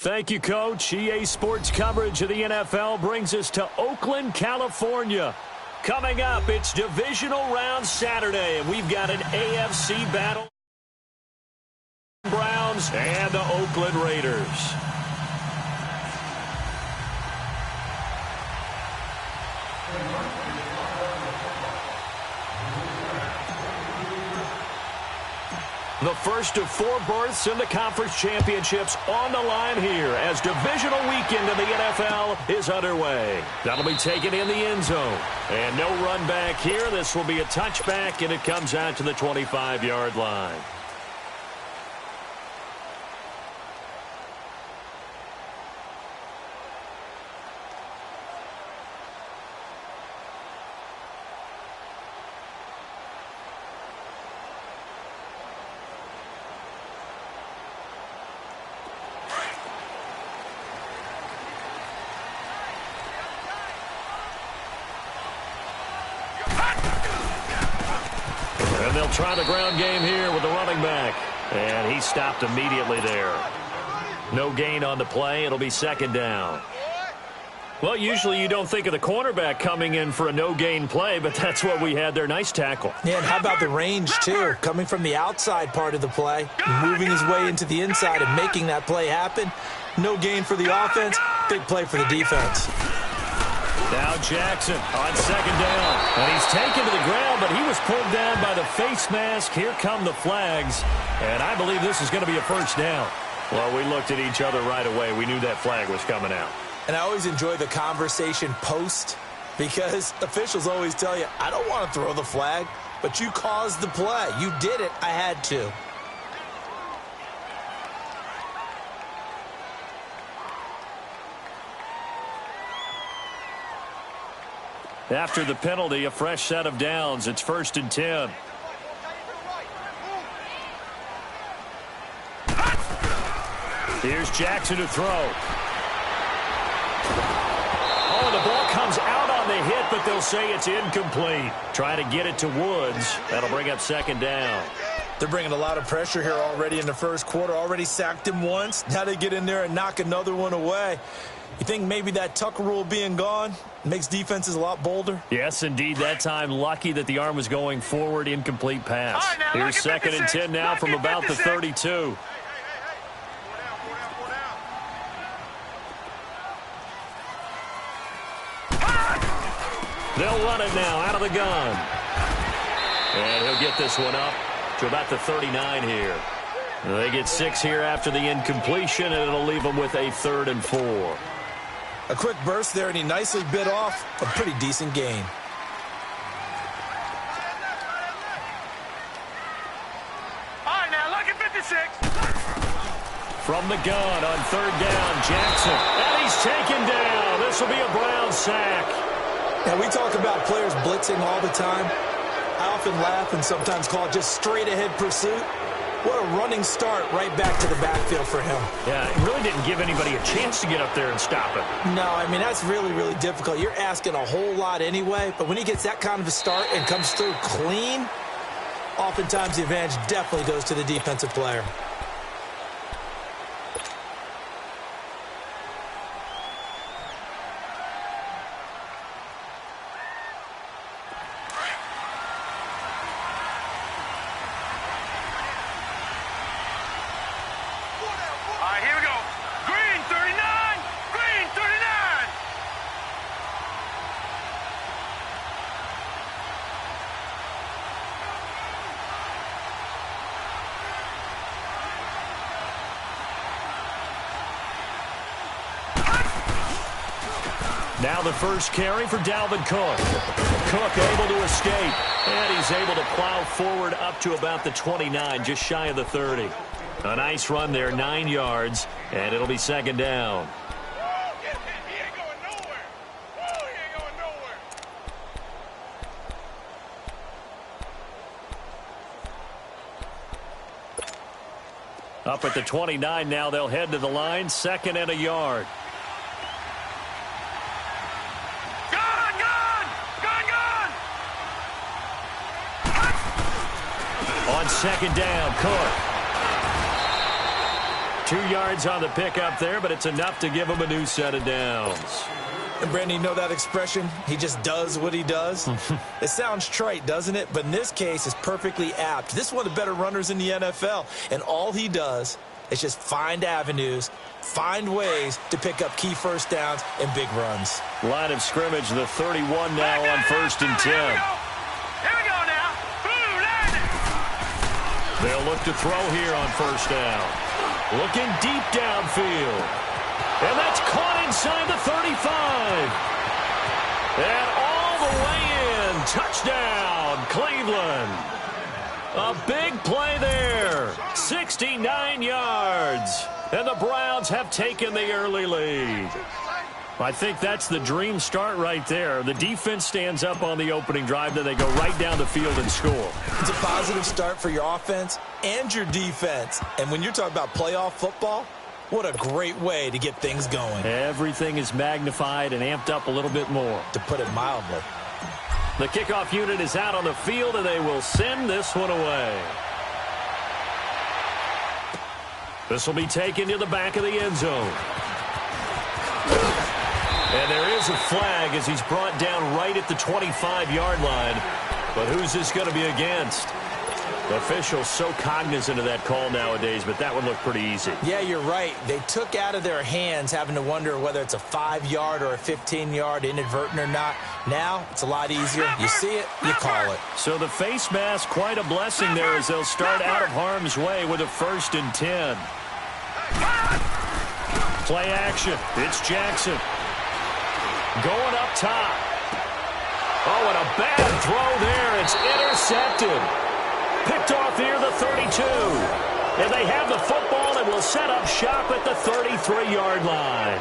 Thank you, Coach. EA Sports coverage of the NFL brings us to Oakland, California. Coming up, it's Divisional Round Saturday, and we've got an AFC battle. Browns and the Oakland Raiders. The first of 4 berths in the conference championships on the line here as divisional weekend in the NFL is underway. That'll be taken in the end zone. And no run back here. This will be a touchback, and it comes out to the 25-yard line. And they'll try the ground game here with the running back. And he stopped immediately there. No gain on the play. It'll be second down. Well, usually you don't think of the cornerback coming in for a no-gain play, but that's what we had there. Nice tackle. Yeah, and how about the range, too? Coming from the outside part of the play, moving his way into the inside and making that play happen. No gain for the offense, big play for the defense. Now Jackson on second down. And he's taken to the ground, but he was pulled down by the face mask. Here come the flags. And I believe this is going to be a first down. Well, we looked at each other right away. We knew that flag was coming out. And I always enjoy the conversation post because officials always tell you, I don't want to throw the flag, but you caused the play. You did it. I had to. After the penalty, a fresh set of downs. It's 1st and 10. Here's Jackson to throw. Oh, the ball comes out on the hit, but they'll say it's incomplete. Trying to get it to Woods. That'll bring up second down. They're bringing a lot of pressure here already in the first quarter. Already sacked him once. Now they get in there and knock another one away. You think maybe that Tucker rule being gone makes defenses a lot bolder? Yes, indeed. That time, lucky that the arm was going forward. Incomplete pass. Right, now, here's 2nd and 10 now from about the 32. They'll run it now out of the gun. And he'll get this one up to about the 39 here. They get 6 here after the incompletion, and it'll leave them with a 3rd and 4. A quick burst there, and he nicely bit off a pretty decent gain. All right, now look at 56. From the gun on 3rd down, Jackson. And he's taken down. This will be a Brown sack. Now, we talk about players blitzing all the time. I often laugh and sometimes call it just straight-ahead pursuit. What a running start right back to the backfield for him. Yeah, it really didn't give anybody a chance to get up there and stop him. No, I mean, that's really, really difficult. You're asking a whole lot anyway, but when he gets that kind of a start and comes through clean, oftentimes the advantage definitely goes to the defensive player. Now the first carry for Dalvin Cook. Cook able to escape. And he's able to plow forward up to about the 29, just shy of the 30. A nice run there, 9 yards, and it'll be second down. Up at the 29 now, they'll head to the line, 2nd and a yard. On 2nd down, Cook. 2 yards on the pickup there, but it's enough to give him a new set of downs. And Brandon, you know that expression? He just does what he does. It sounds trite, doesn't it? But in this case, it's perfectly apt. This is one of the better runners in the NFL, and all he does is just find avenues, find ways to pick up key first downs and big runs. Line of scrimmage, the 31 now on 1st and 10. Here we go now. Boom, land it. They'll look to throw here on 1st down. Looking deep downfield. And that's caught inside the 35. And all the way in. Touchdown, Cleveland. A big play there. 69 yards. And the Browns have taken the early lead. I think that's the dream start right there. The defense stands up on the opening drive, then they go right down the field and score. It's a positive start for your offense and your defense. And when you're talking about playoff football, what a great way to get things going. Everything is magnified and amped up a little bit more. To put it mildly. The kickoff unit is out on the field, and they will send this one away. This will be taken to the back of the end zone. And there is a flag as he's brought down right at the 25-yard line. But who's this going to be against? The official's so cognizant of that call nowadays, but that would look pretty easy. Yeah, you're right. They took out of their hands having to wonder whether it's a 5-yard or a 15-yard inadvertent or not. Now, it's a lot easier. You see it, you call it. So the face mask, quite a blessing there as they'll start out of harm's way with a 1st and 10. Play action. It's Jackson. Going up top. Oh, and a bad throw there. It's intercepted. Picked off near the 32. And they have the football and will set up shop at the 33-yard line.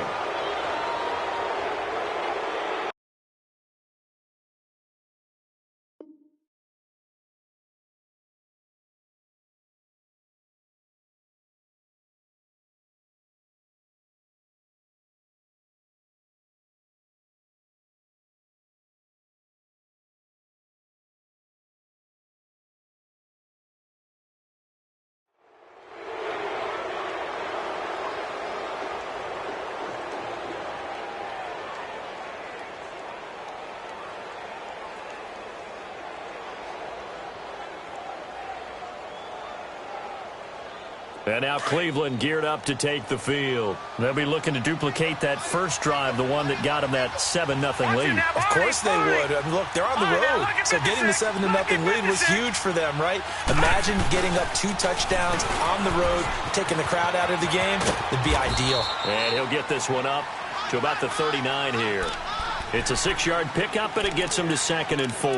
And now Cleveland geared up to take the field. They'll be looking to duplicate that first drive, the one that got them that 7-0 lead. Of course they would. I mean, look, they're on the road, so getting the 7-0 lead was huge for them, right? Imagine getting up 2 touchdowns on the road, taking the crowd out of the game. It'd be ideal. And he'll get this one up to about the 39 here. It's a 6-yard pickup, and it gets him to 2nd and 4.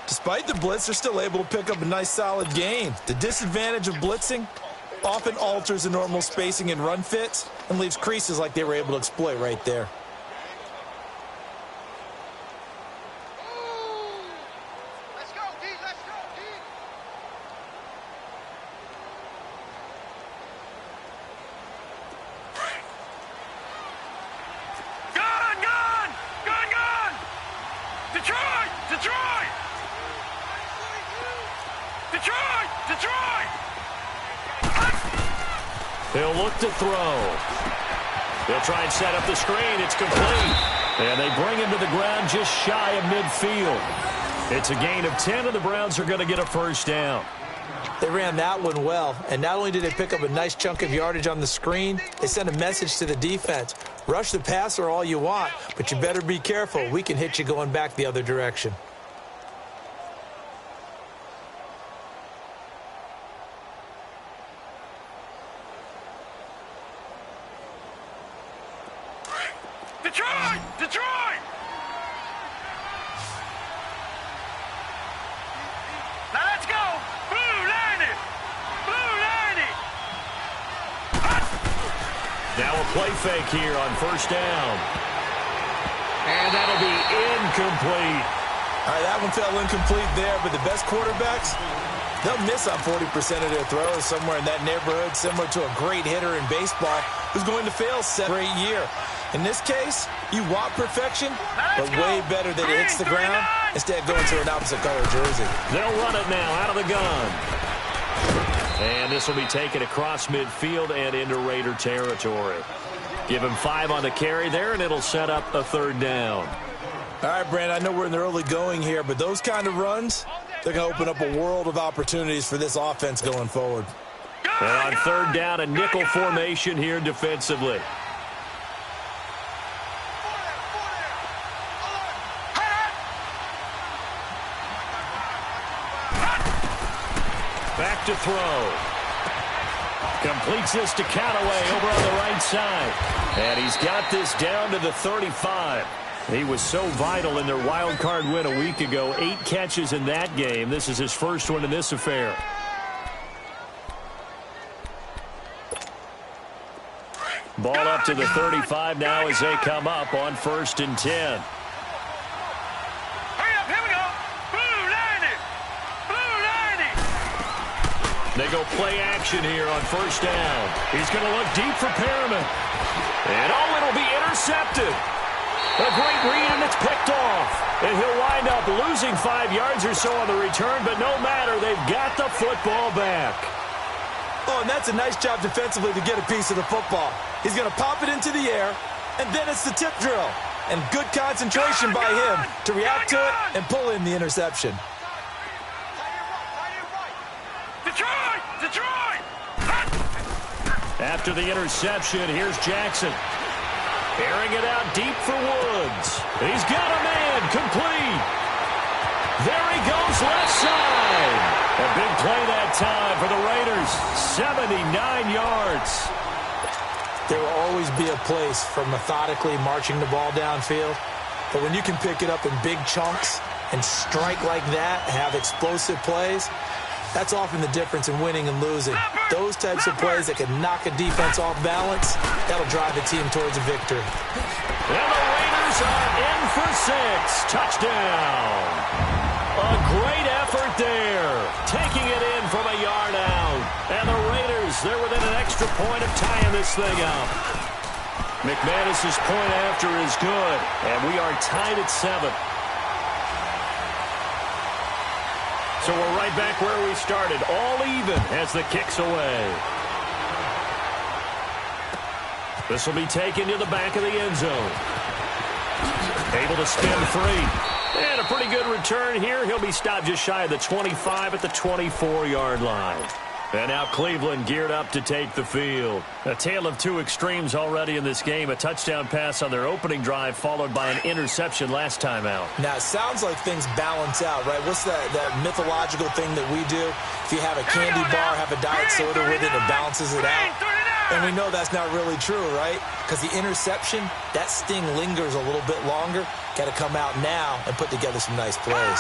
Despite the blitz, they're still able to pick up a nice, solid gain. The disadvantage of blitzing often alters the normal spacing and run fits and leaves creases like they were able to exploit right there. Let's go, D. Let's go, D. Gone, gone, gone, gone. Detroit, Detroit. Detroit, Detroit. They'll look to throw. They'll try and set up the screen. It's complete. And they bring him to the ground just shy of midfield. It's a gain of 10, and the Browns are going to get a 1st down. They ran that one well, and not only did they pick up a nice chunk of yardage on the screen, they sent a message to the defense. Rush the passer all you want, but you better be careful. We can hit you going back the other direction. Detroit, Detroit. Now let's go. Blue, line it. Blue, line it. Now a play fake here on 1st down. And that'll be incomplete. All right, that one fell incomplete there, but the best quarterbacks, they'll miss on 40% of their throws somewhere in that neighborhood, similar to a great hitter in baseball who's going to fail 7 or 8 years. In this case, you want perfection, but way better that it hits the ground instead of going to an opposite color jersey. They'll run it now out of the gun. And this will be taken across midfield and into Raider territory. Give him 5 on the carry there, and it'll set up a 3rd down. All right, Brandon, I know we're in the early going here, but those kind of runs, they're going to open up a world of opportunities for this offense going forward. And on 3rd down, a nickel formation here defensively. Back to throw. Completes this to Callaway over on the right side. And he's got this down to the 35. He was so vital in their wild card win a week ago. 8 catches in that game. This is his first one in this affair. Ball up to the 35 now as they come up on 1st and 10. They go play action here on 1st down. He's going to look deep for Perriman. And it'll be intercepted. A great read, and it's picked off. And he'll wind up losing 5 yards or so on the return, but no matter, they've got the football back. Oh, and that's a nice job defensively to get a piece of the football. He's going to pop it into the air, and then it's the tip drill. And good concentration by him to react to it and pull in the interception. After the interception, here's Jackson. Airing it out deep for Woods. He's got a man complete. There he goes left side. A big play that time for the Raiders. 79 yards. There will always be a place for methodically marching the ball downfield. But when you can pick it up in big chunks and strike like that, have explosive plays, that's often the difference in winning and losing. Those types of plays that can knock a defense off balance, that'll drive the team towards a victory. And the Raiders are in for 6. Touchdown. A great effort there. Taking it in from a yard out. And the Raiders, they're within an extra point of tying this thing up. McManus's point after is good. And we are tied at 7. So we're right back where we started, all even as the kick's away. This will be taken to the back of the end zone. Able to spin free. And a pretty good return here. He'll be stopped just shy of the 25 at the 24-yard line. And now Cleveland geared up to take the field. A tale of 2 extremes already in this game. A touchdown pass on their opening drive followed by an interception last time out. Now, it sounds like things balance out, right? What's that mythological thing that we do? If you have a candy bar, have a diet soda with it, it balances it out. And we know that's not really true, right? Because the interception, that sting lingers a little bit longer. Got to come out now and put together some nice plays.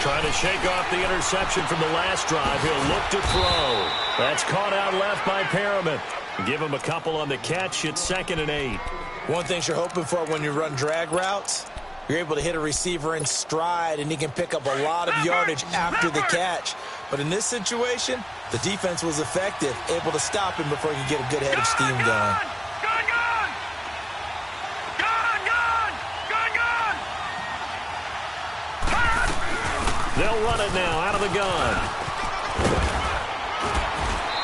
Trying to shake off the interception from the last drive. He'll look to throw. That's caught out left by Perriman. Give him a couple on the catch. It's 2nd and 8. One thing you're hoping for when you run drag routes, you're able to hit a receiver in stride, and he can pick up a lot of yardage after the catch. But in this situation, the defense was effective, able to stop him before he could get a good head of steam going. They'll run it now out of the gun.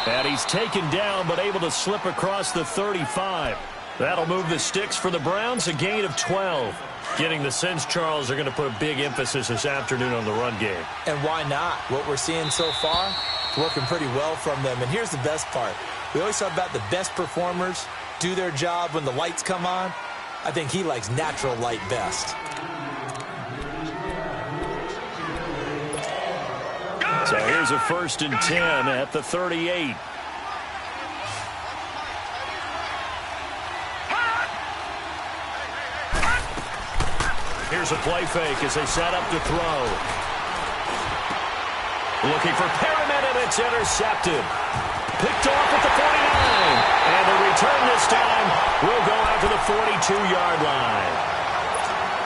And he's taken down but able to slip across the 35. That'll move the sticks for the Browns, a gain of 12. Getting the sense, Charles, are going to put a big emphasis this afternoon on the run game. And why not? What we're seeing so far, working pretty well from them. And here's the best part. We always talk about the best performers do their job when the lights come on. I think he likes natural light best. So here's a 1st and 10 at the 38. Here's a play fake as they set up to throw. Looking for Perriman, and it's intercepted. Picked off at the 49. And the return this time will go out to the 42-yard line.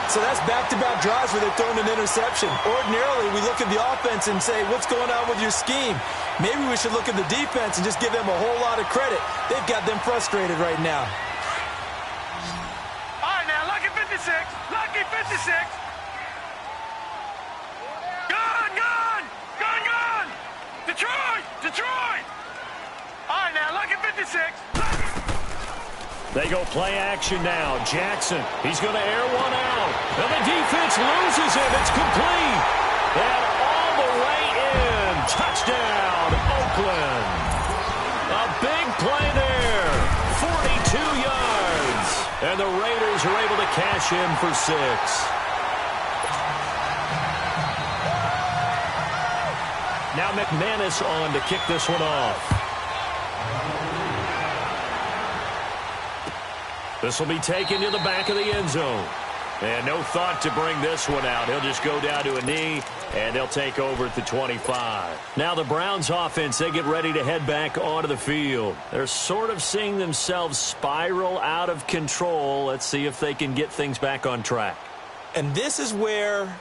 So that's back-to-back drives where they've thrown an interception. Ordinarily, we look at the offense and say, what's going on with your scheme? Maybe we should look at the defense and just give them a whole lot of credit. They've got them frustrated right now. All right, now, lucky 56. Lucky 56. Gun, gun, gun, gun. They go play action now. Jackson, he's going to air one out. And the defense loses him. It's complete. And all the way in. Touchdown, Oakland. A big play there. 42 yards. And the Raiders are able to cash in for 6. Now McManus on to kick this one off. This will be taken to the back of the end zone. And no thought to bring this one out. He'll just go down to a knee, and they'll take over at the 25. Now the Browns offense, they get ready to head back onto the field. They're sort of seeing themselves spiral out of control. Let's see if they can get things back on track. And this is where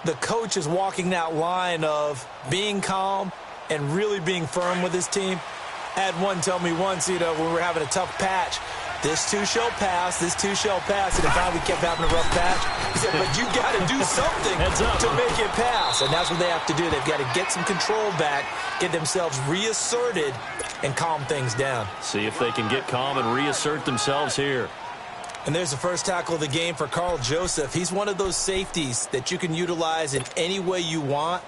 the coach is walking that line of being calm and really being firm with his team. I had one tell me once, when we were having a tough patch, this too shall pass, this too shall pass. And if we kept having a rough patch, he said, but you got to do something to make it pass. And that's what they have to do. They've got to get some control back, get themselves reasserted, and calm things down. See if they can get calm and reassert themselves here. And there's the first tackle of the game for Carl Joseph. He's one of those safeties that you can utilize in any way you want.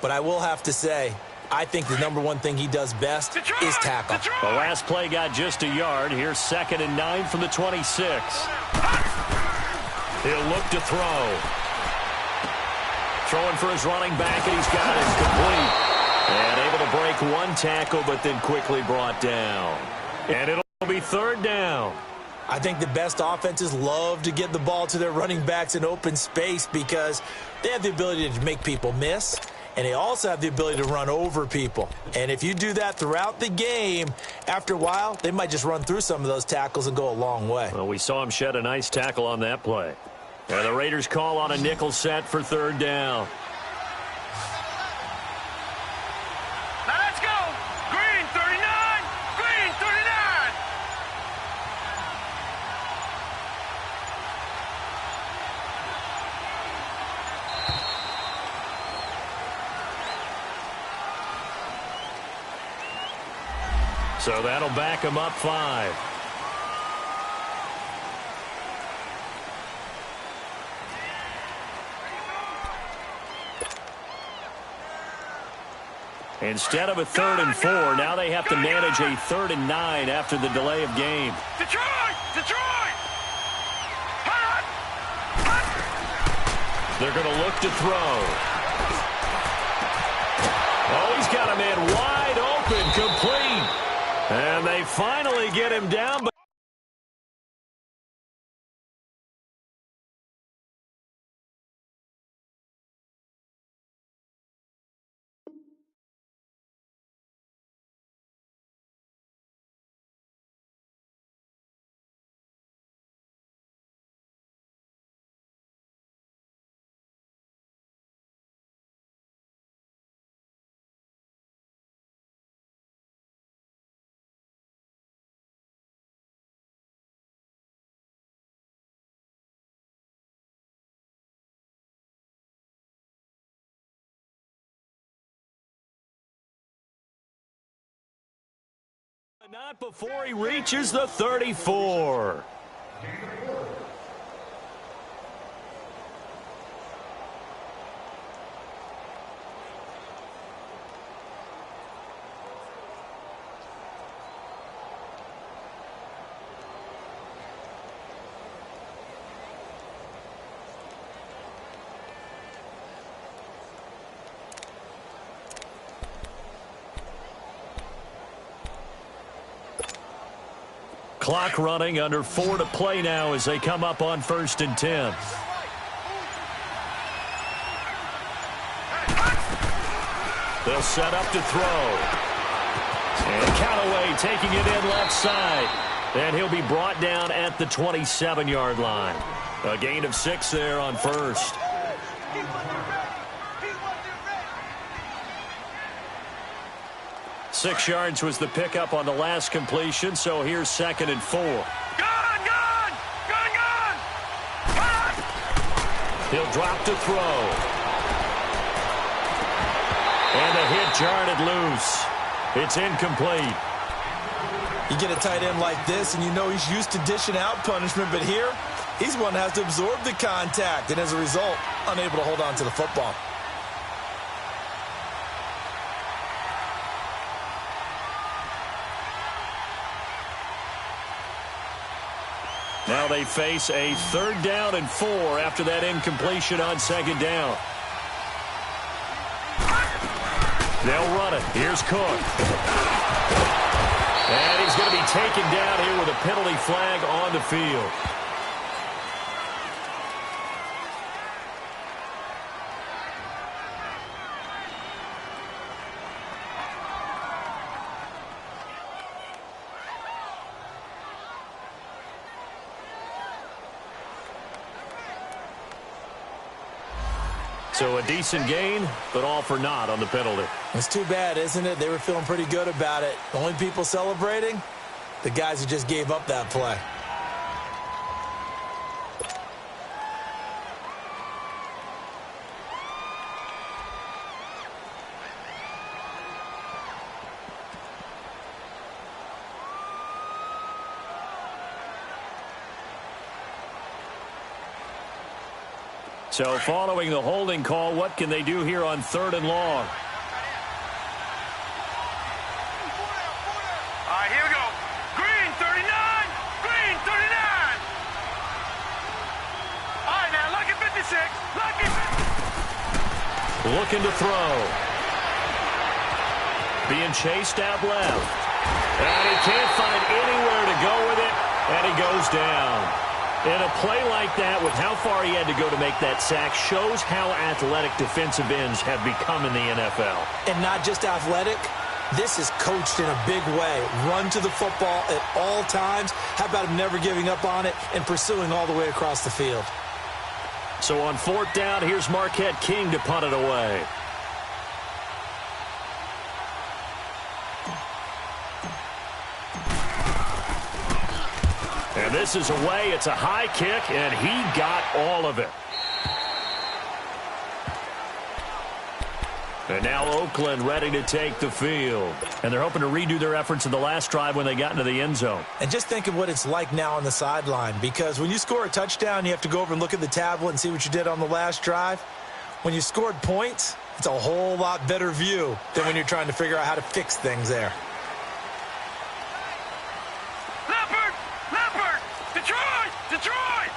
But I will have to say, I think the number one thing he does best is tackle. The last play got just a yard. Here's 2nd and 9 from the 26. He'll look to throw. Throwing for his running back, and he's got it complete. And able to break one tackle, but then quickly brought down. And it'll be 3rd down. I think the best offenses love to get the ball to their running backs in open space because they have the ability to make people miss, and they also have the ability to run over people. And if you do that throughout the game, after a while, they might just run through some of those tackles and go a long way. Well, we saw him shed a nice tackle on that play. And the Raiders call on a nickel set for 3rd down. Now let's go. Green 39. Green 39. So that'll back him up 5. Instead of a 3rd and 4, now they have to manage a 3rd and 9 after the delay of game. Detroit! Detroit! They're going to look to throw. Oh, he's got a man wide open, complete. And they finally get him down, but not before he reaches the 34. Clock running, under 4 to play now as they come up on 1st and 10. They'll set up to throw. And Callaway taking it in left side. And he'll be brought down at the 27-yard line. A gain of 6 there on 1st. Six yards was the pickup on the last completion, so here's 2nd and 4. Gun! Gun! Gun! Gun! Gun! He'll drop to throw. And the hit jarred it loose. It's incomplete. You get a tight end like this, and you know he's used to dishing out punishment, but here, he's one that has to absorb the contact, and as a result, unable to hold on to the football. Now they face a 3rd down and 4 after that incompletion on 2nd down. They'll run it. Here's Cook. And he's going to be taken down here with a penalty flag on the field. So a decent gain, but all for naught on the penalty. It's too bad, isn't it? They were feeling pretty good about it. The only people celebrating, the guys who just gave up that play. So following the holding call, what can they do here on 3rd and long? All right, here we go. Green, 39. Green, 39. All right, now, lucky 56. Lucky 56. Looking to throw. Being chased out left. And he can't find anywhere to go with it, and he goes down. And a play like that, with how far he had to go to make that sack, shows how athletic defensive ends have become in the NFL. And not just athletic, this is coached in a big way. Run to the football at all times. How about him never giving up on it and pursuing all the way across the field? So on 4th down, here's Marquette King to punt it away. And this is away. It's a high kick, and he got all of it. And now Oakland ready to take the field. And they're hoping to redo their efforts in the last drive when they got into the end zone. And just think of what it's like now on the sideline, because when you score a touchdown, you have to go over and look at the tablet and see what you did on the last drive. When you scored points, it's a whole lot better view than when you're trying to figure out how to fix things there. Detroit!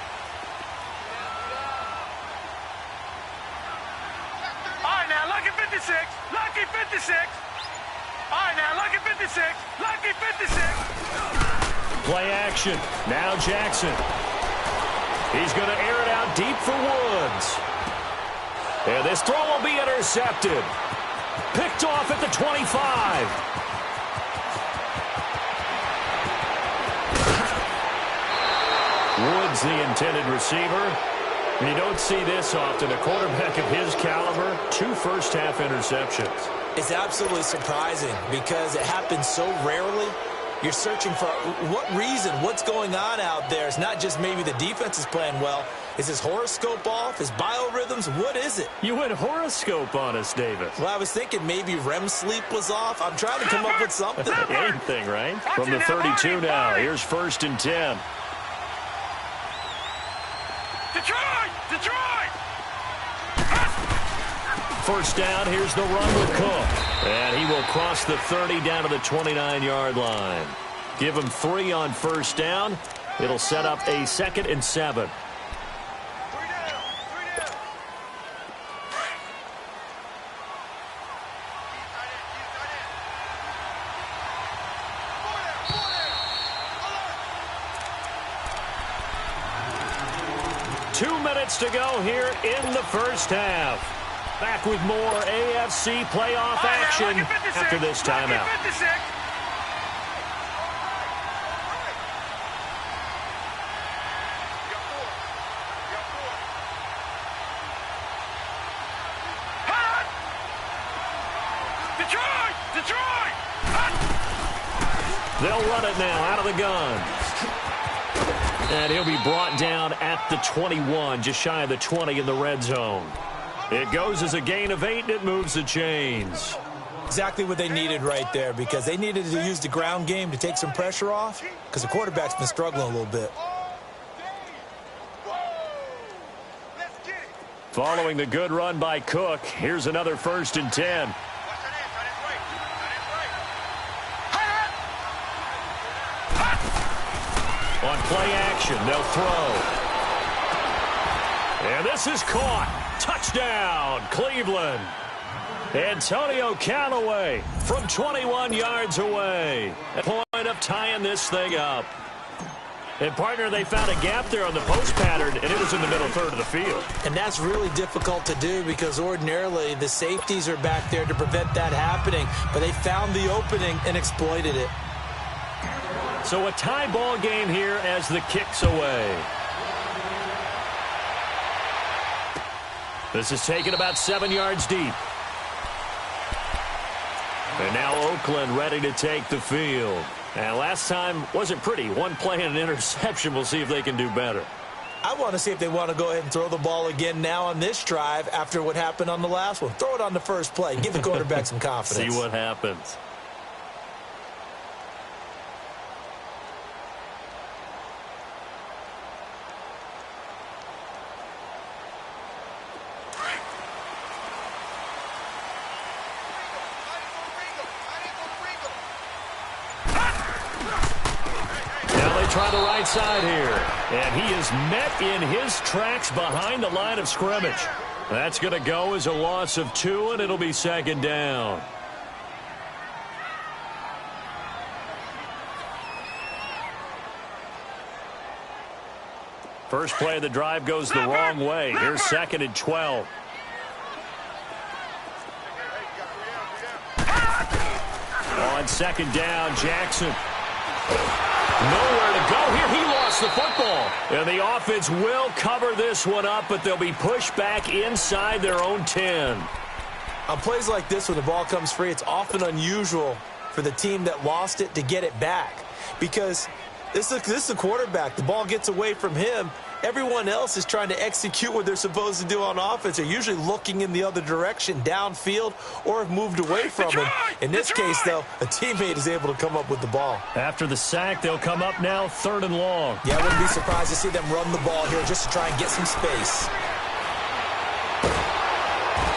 All right, now, lucky 56. Lucky 56. All right, now, lucky 56. Lucky 56. Play action. Now Jackson. He's going to air it out deep for Woods. And this throw will be intercepted. Picked off at the 25. Woods, the intended receiver. And you don't see this often. A quarterback of his caliber, 2 first-half interceptions. It's absolutely surprising because it happens so rarely. You're searching for what reason, what's going on out there. It's not just maybe the defense is playing well. Is his horoscope off? His biorhythms? What is it? You went horoscope on us, Davis. Well, I was thinking maybe REM sleep was off. I'm trying to come up with something. Anything, right? From the 32 now. Here's 1st and 10. Detroit! 1st down, here's the run with Cook. And he will cross the 30 down to the 29-yard line. Give him 3 on 1st down. It'll set up a 2nd and 7. To go here in the 1st half. Back with more AFC playoff action after this timeout. Detroit! They'll run it now out of the gun. And he'll be brought down at the 21, just shy of the 20 in the red zone. It goes as a gain of 8, and it moves the chains. Exactly what they needed right there, because they needed to use the ground game to take some pressure off, because the quarterback's been struggling a little bit. Following the good run by Cook, here's another 1st and 10. On play action, they'll throw. And this is caught. Touchdown, Cleveland. Antonio Callaway from 21 yards away. Point of tying this thing up. And, partner, they found a gap there on the post pattern, and it was in the middle third of the field. And that's really difficult to do, because ordinarily the safeties are back there to prevent that happening. But they found the opening and exploited it. So a tie ball game here as the kick's away. This is taken about 7 yards deep. And now Oakland ready to take the field. And last time wasn't pretty. One play and an interception. We'll see if they can do better. I want to see if they want to go ahead and throw the ball again now on this drive after what happened on the last one. Throw it on the first play. Give the quarterback some confidence. See what happens. Try the right side here. And he is met in his tracks behind the line of scrimmage. That's going to go as a loss of 2, and it'll be 2nd down. First play of the drive goes the wrong way. Here's 2nd and 12. On 2nd down, Jackson. Nowhere to go here. He lost the football. And the offense will cover this one up, but they'll be pushed back inside their own 10. On plays like this, when the ball comes free, it's often unusual for the team that lost it to get it back, because this is a quarterback. The ball gets away from him. Everyone else is trying to execute what they're supposed to do on offense. They're usually looking in the other direction, downfield, or have moved away from him. In this case, though, a teammate is able to come up with the ball. After the sack, they'll come up now 3rd and long. Yeah, I wouldn't be surprised to see them run the ball here just to try and get some space.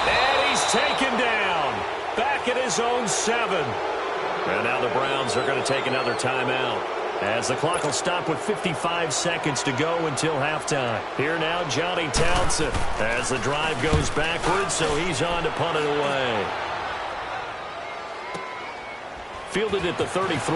And he's taken down. Back at his own 7. And now the Browns are going to take another timeout, as the clock will stop with 55 seconds to go until halftime. Here now, Johnny Townsend, as the drive goes backwards, so he's on to punt it away. Fielded at the 33.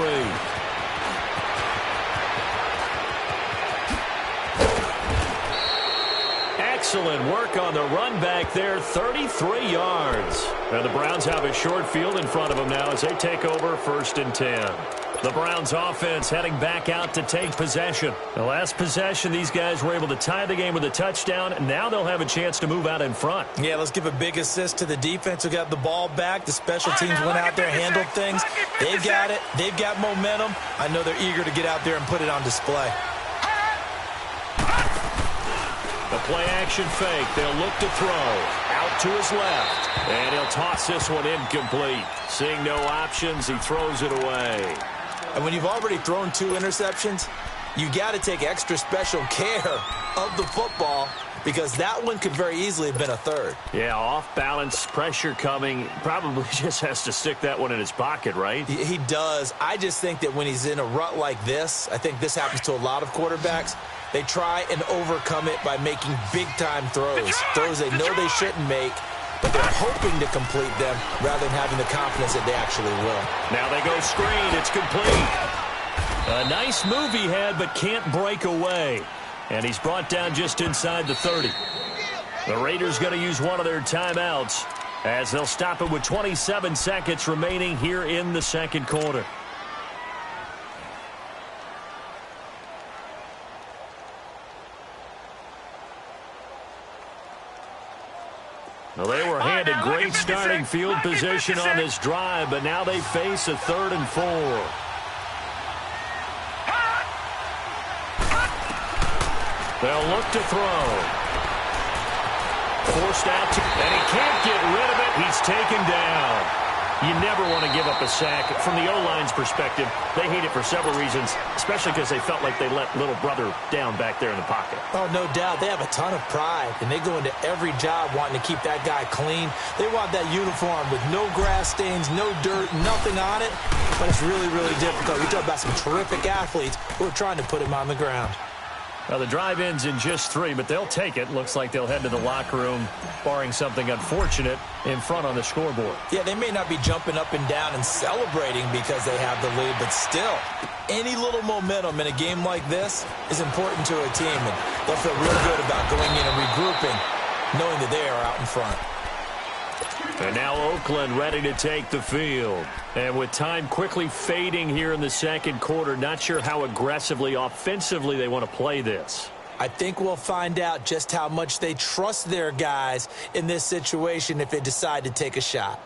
Excellent work on the run back there, 33 yards. And the Browns have a short field in front of them now as they take over 1st and 10. The Browns offense heading back out to take possession. The last possession, these guys were able to tie the game with a touchdown, and now they'll have a chance to move out in front. Yeah, let's give a big assist to the defense who got the ball back. The special teams went out there, handled things. They've got it. They've got momentum. I know they're eager to get out there and put it on display. The play-action fake. They'll look to throw. Out to his left. And he'll toss this one incomplete. Seeing no options, he throws it away. And when you've already thrown 2 interceptions, you got to take extra special care of the football, because that one could very easily have been a 3rd. Yeah, off balance, pressure coming. Probably just has to stick that one in his pocket, right? He does. I just think that when he's in a rut like this, I think this happens to a lot of quarterbacks, they try and overcome it by making big-time throws. Throws they know they shouldn't make, but they're hoping to complete them rather than having the confidence that they actually will. Now they go screen. It's complete. A nice move he had, but can't break away. And he's brought down just inside the 30. The Raiders going to use one of their timeouts, as they'll stop it with 27 seconds remaining here in the 2nd quarter. Well, they were handed great starting field position on this drive, but now they face a 3rd and 4. They'll look to throw. Forced out to, and he can't get rid of it. He's taken down. You never want to give up a sack. From the O-line's perspective, they hate it for several reasons, especially because they felt like they let little brother down back there in the pocket. Oh, no doubt. They have a ton of pride, and they go into every job wanting to keep that guy clean. They want that uniform with no grass stains, no dirt, nothing on it, but it's really, really difficult. We talk about some terrific athletes who are trying to put him on the ground. Well, the drive ends in just 3, but they'll take it. Looks like they'll head to the locker room, barring something unfortunate, in front on the scoreboard. Yeah, they may not be jumping up and down and celebrating because they have the lead, but still, any little momentum in a game like this is important to a team, and they'll feel real good about going in and regrouping, knowing that they are out in front. And now Oakland ready to take the field. And with time quickly fading here in the second quarter, not sure how aggressively, offensively they want to play this. I think we'll find out just how much they trust their guys in this situation if they decide to take a shot.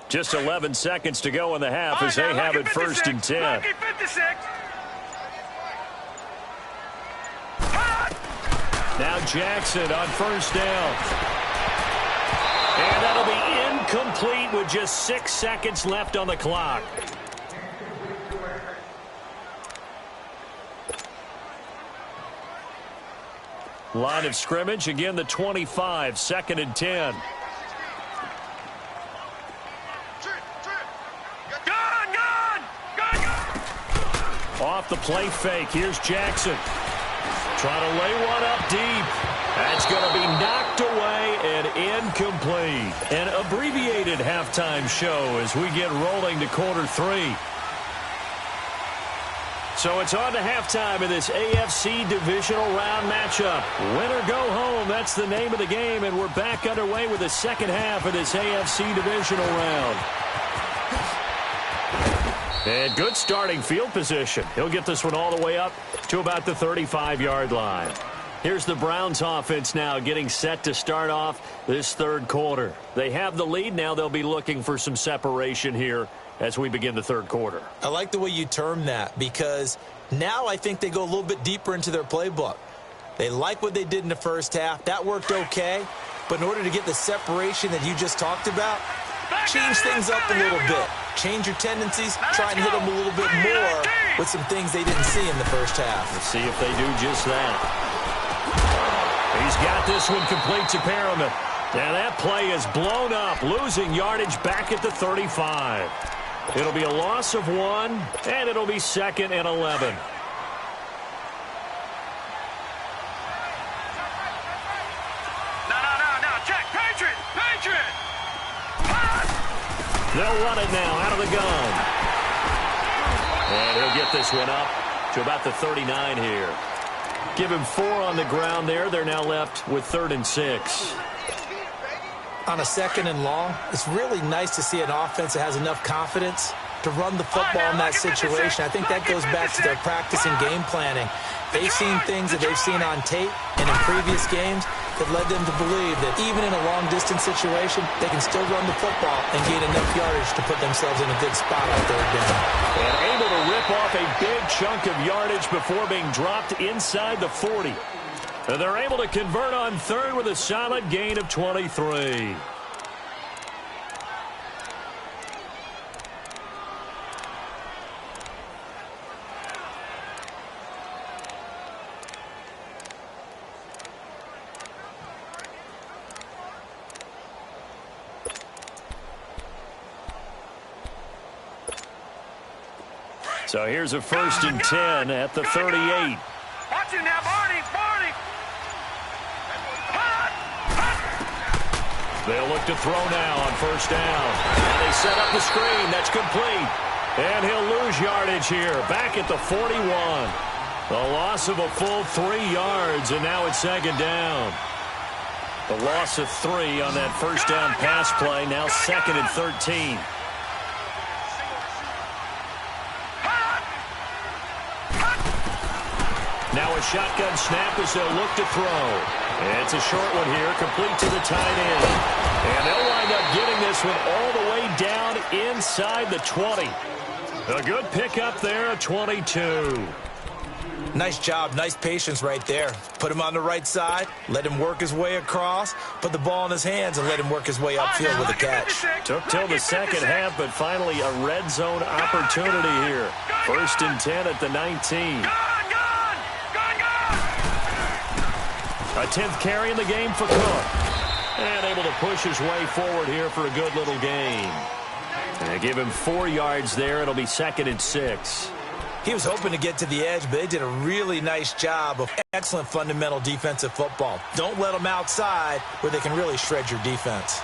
Just 11 seconds to go in the half as they have it 1st and 10. Now Jackson on 1st down. And that'll be incomplete with just 6 seconds left on the clock. Line of scrimmage, again the 25, 2nd and 10. Off the play fake. Here's Jackson. Trying to lay one up deep. That's going to be knocked away and incomplete. An abbreviated halftime show as we get rolling to quarter 3. So it's on to halftime in this AFC divisional round matchup. Win or go home, that's the name of the game, and we're back underway with the second half of this AFC divisional round. And good starting field position. He'll get this one all the way up to about the 35-yard line. Here's the Browns offense now getting set to start off this third quarter. They have the lead. Now they'll be looking for some separation here as we begin the third quarter. I like the way you term that because now I think they go a little bit deeper into their playbook. They like what they did in the first half. That worked okay. But in order to get the separation that you just talked about, change things up a little bit. Change your tendencies, try and hit them a little bit more with some things they didn't see in the first half. Let's see if they do just that. He's got this one complete to Perriman. Now that play is blown up, losing yardage back at the 35. It'll be a loss of 1, and it'll be 2nd and 11. No, check, Patriot! They'll run it now out of the gun. And he'll get this one up to about the 39 here. Give him 4 on the ground there. They're now left with 3rd and 6. On a 2nd and long, it's really nice to see an offense that has enough confidence to run the football in that situation. I think that goes back to their practice and game planning. They've seen things that they've seen on tape and in previous games that led them to believe that even in a long-distance situation, they can still run the football and gain enough yardage to put themselves in a good spot on 3rd down. And able to rip off a big chunk of yardage before being dropped inside the 40. And they're able to convert on 3rd with a solid gain of 23. So here's a 1st and 10 at the 38. Watch him now, Barney! They'll look to throw now on 1st down. And they set up the screen. That's complete. And he'll lose yardage here. Back at the 41. The loss of a full 3 yards, and now it's 2nd down. The loss of 3 on that 1st down pass play. Now 2nd and 13. Now a shotgun snap as they'll look to throw. It's a short one here, complete to the tight end. And they'll wind up getting this one all the way down inside the 20. A good pickup there, a 22. Nice job, nice patience right there. Put him on the right side, let him work his way across, put the ball in his hands, and let him work his way upfield with a catch. Took till the second half, but finally a red zone opportunity here. 1st and 10 at the 19. A 10th carry in the game for Cook. And able to push his way forward here for a good little gain. And they give him 4 yards there. It'll be 2nd and 6. He was hoping to get to the edge, but they did a really nice job of excellent fundamental defensive football. Don't let them outside where they can really shred your defense.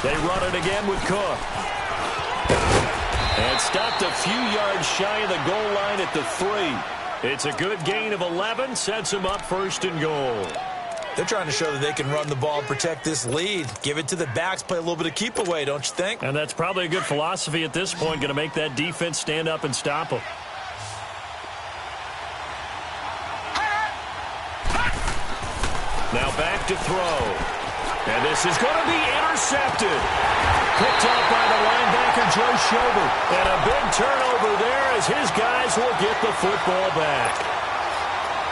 They run it again with Cook. And stopped a few yards shy of the goal line at the 3. It's a good gain of 11, sets him up 1st and goal. They're trying to show that they can run the ball and protect this lead. Give it to the backs, play a little bit of keep away, don't you think? And that's probably a good philosophy at this point, going to make that defense stand up and stop them. Now back to throw. And this is going to be intercepted. Picked up by the linebacker, Joe Schobert. And a big turnover there as his guys will get the football back.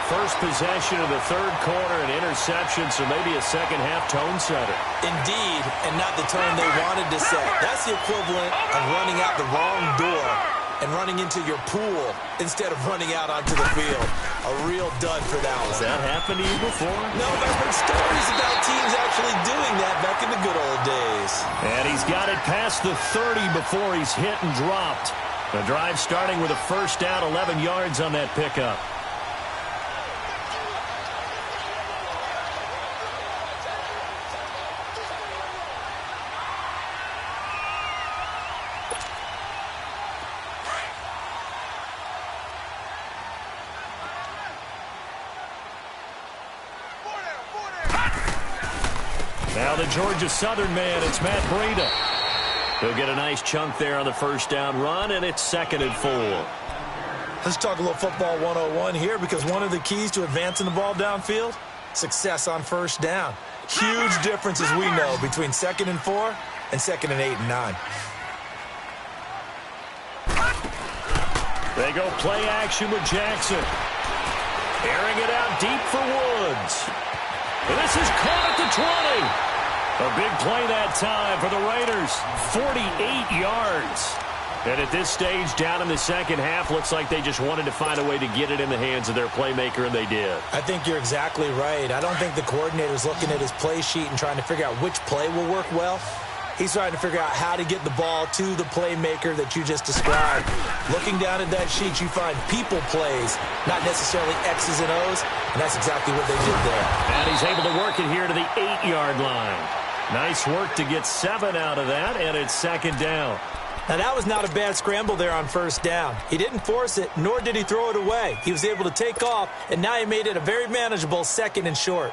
First possession of the 3rd quarter, an interception, so maybe a second-half tone setter. Indeed, and not the tone they wanted to set. That's the equivalent of running out the wrong door and running into your pool instead of running out onto the field. A real dud for that one. Has that happened to you before? No, but I've heard stories about teams actually doing that back in the good old days. And he's got it past the 30 before he's hit and dropped. The drive starting with a 1st down, 11 yards on that pickup. Now the Georgia Southern man, it's Matt Breida. He'll get a nice chunk there on the 1st down run, and it's 2nd and 4. Let's talk a little football 101 here, because one of the keys to advancing the ball downfield, success on 1st down. Huge difference, as we know, between 2nd and 4 and 2nd and 8 and 9. They go play action with Jackson. Airing it out deep for Woods. And this is caught at the 20. A big play that time for the Raiders. 48 yards. And at this stage, down in the second half, looks like they just wanted to find a way to get it in the hands of their playmaker, and they did. I think you're exactly right. I don't think the coordinator's looking at his play sheet and trying to figure out which play will work well. He's trying to figure out how to get the ball to the playmaker that you just described. Looking down at that sheet, you find people plays, not necessarily X's and O's, and that's exactly what they did there. And he's able to work it here to the 8-yard line. Nice work to get 7 out of that, and it's 2nd down. Now, that was not a bad scramble there on 1st down. He didn't force it, nor did he throw it away. He was able to take off, and now he made it a very manageable 2nd and short.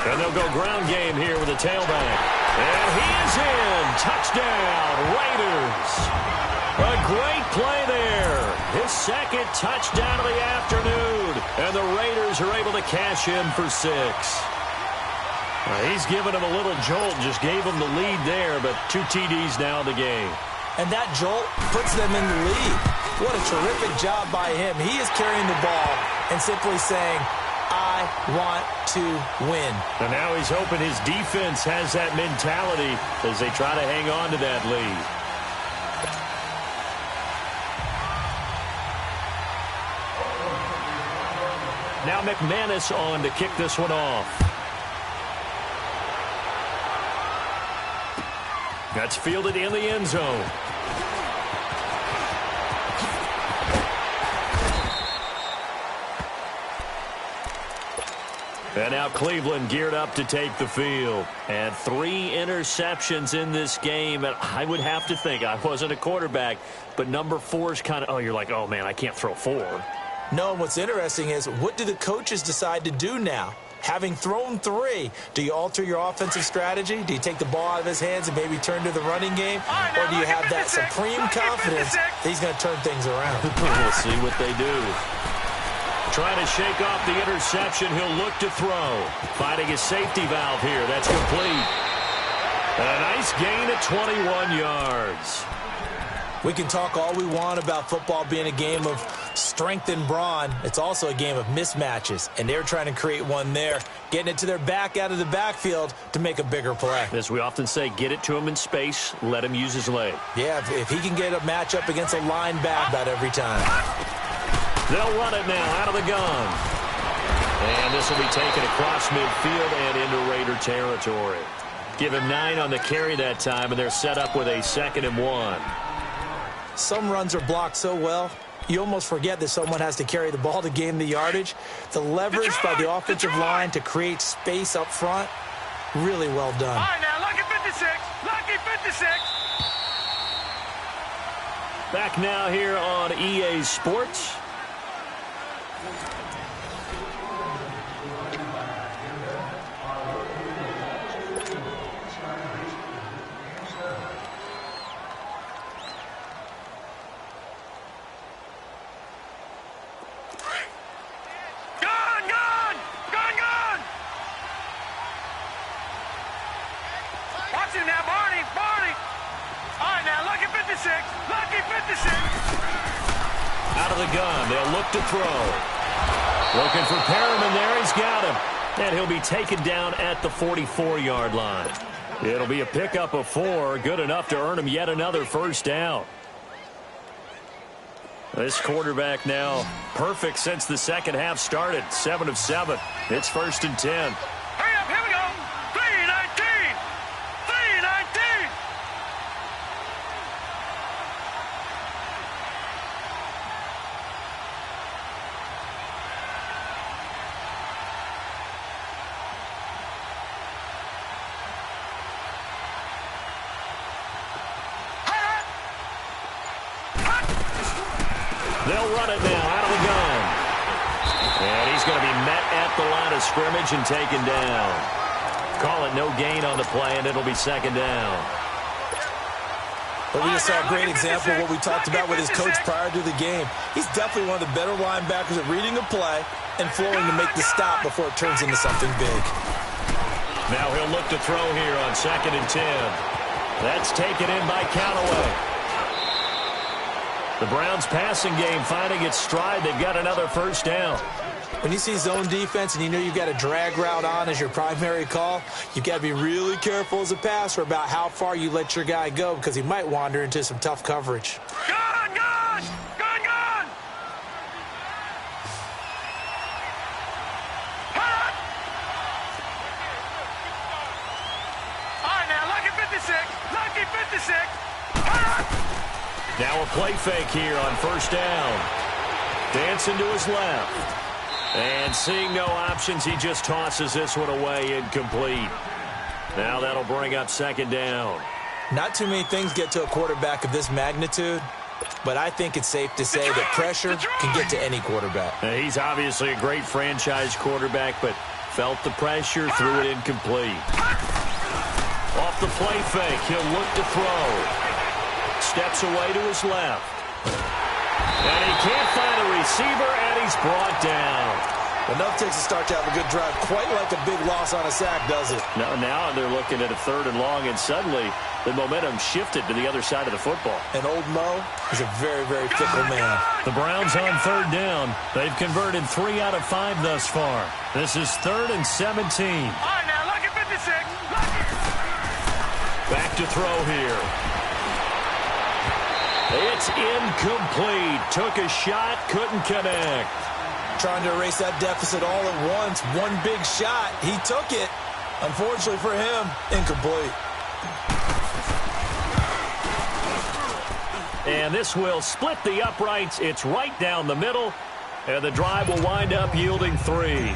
And they'll go ground game here with a tailback. And he is in. Touchdown, Raiders. A great play there. His 2nd touchdown of the afternoon. And the Raiders are able to cash in for 6. He's given him a little jolt. Just gave him the lead there, but 2 TDs now in the game. And that jolt puts them in the lead. What a terrific job by him. He is carrying the ball and simply saying, I want to win. And now he's hoping his defense has that mentality as they try to hang on to that lead. Now McManus on to kick this one off. That's fielded in the end zone. And now Cleveland geared up to take the field. And 3 interceptions in this game. And I would have to think, I wasn't a quarterback, but number 4 is kind of, oh, you're like, oh, man, I can't throw 4. No, what's interesting is, what do the coaches decide to do now? Having thrown 3, do you alter your offensive strategy? Do you take the ball out of his hands and maybe turn to the running game? Or do you have that supreme confidence that he's going to turn things around? We'll see what they do. Trying to shake off the interception. He'll look to throw. Finding his safety valve here. That's complete. A nice gain at 21 yards. We can talk all we want about football being a game of strength and brawn. It's also a game of mismatches, and they're trying to create one there, getting it to their back out of the backfield to make a bigger play. As we often say, get it to him in space, let him use his leg. Yeah, if he can get a matchup against a linebacker about every time. They'll run it now out of the gun. And this will be taken across midfield and into Raider territory. Give him 9 on the carry that time, and they're set up with a 2nd and 1. Some runs are blocked so well, you almost forget that someone has to carry the ball to gain the yardage. The leverage by the offensive line to create space up front, really well done. All right, now, lucky 56. Lucky 56. Back now here on EA Sports. Out of the gun, they'll look to throw. Looking for Perriman there, he's got him. And he'll be taken down at the 44-yard line. It'll be a pickup of 4, good enough to earn him yet another first down. This quarterback now perfect since the second half started, 7 of 7. It's 1st and 10. Hurry up, here we go. 3-19. 3-19. They'll run it now out of the gun. And he's going to be met at the line of scrimmage and taken down. Call it no gain on the play, and it'll be 2nd down. But we just saw a great example of what we talked about with his coach prior to the game. He's definitely one of the better linebackers at reading a play and flowing to make the stop before it turns into something big. Now he'll look to throw here on 2nd and 10. That's taken in by Callaway. The Browns passing game finding its stride. They've got another first down. When you see zone defense and you know you've got a drag route on as your primary call, you've got to be really careful as a passer about how far you let your guy go because he might wander into some tough coverage. Gun, gun! Gun, gun! Hot! All right, now, lucky 56. Lucky 56. Hot! Now a play fake here on first down. Dancing to his left. And seeing no options, he just tosses this one away incomplete. Now that'll bring up 2nd down. Not too many things get to a quarterback of this magnitude, but I think it's safe to say that pressure can get to any quarterback. He's obviously a great franchise quarterback, but felt the pressure, threw it incomplete. Off the play fake, he'll look to throw. Steps away to his left. And he can't find a receiver, and he's brought down. Enough takes a start to have a good drive. Quite like a big loss on a sack, does it? Now they're looking at a 3rd and long, and suddenly the momentum shifted to the other side of the football. And old Mo is a very, very fickle man. The Browns on 3rd down. They've converted 3 out of 5 thus far. This is 3rd and 17. All right, now, lucky 56. Lucky. Back to throw here. It's incomplete. Took a shot, couldn't connect. Trying to erase that deficit all at once. One big shot. He took it. Unfortunately for him, incomplete. And this will split the uprights. It's right down the middle. And the drive will wind up yielding 3.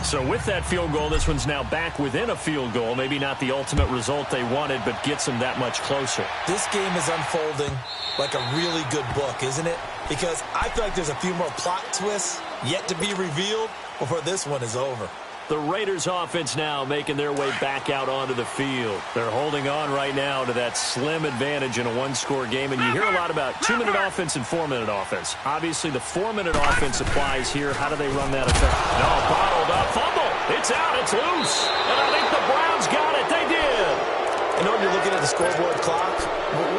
So with that field goal, this one's now back within a field goal. Maybe not the ultimate result they wanted, but gets them that much closer. This game is unfolding like a really good book, isn't it? Because I feel like there's a few more plot twists yet to be revealed before this one is over. The Raiders offense now making their way back out onto the field. They're holding on right now to that slim advantage in a one-score game, and you hear a lot about 2-minute offense and 4-minute offense. Obviously, the 4-minute offense applies here. How do they run that effect? No, bottled up, fumble. It's out, it's loose. And I think the Browns got it. They did. I know you're looking at the scoreboard clock.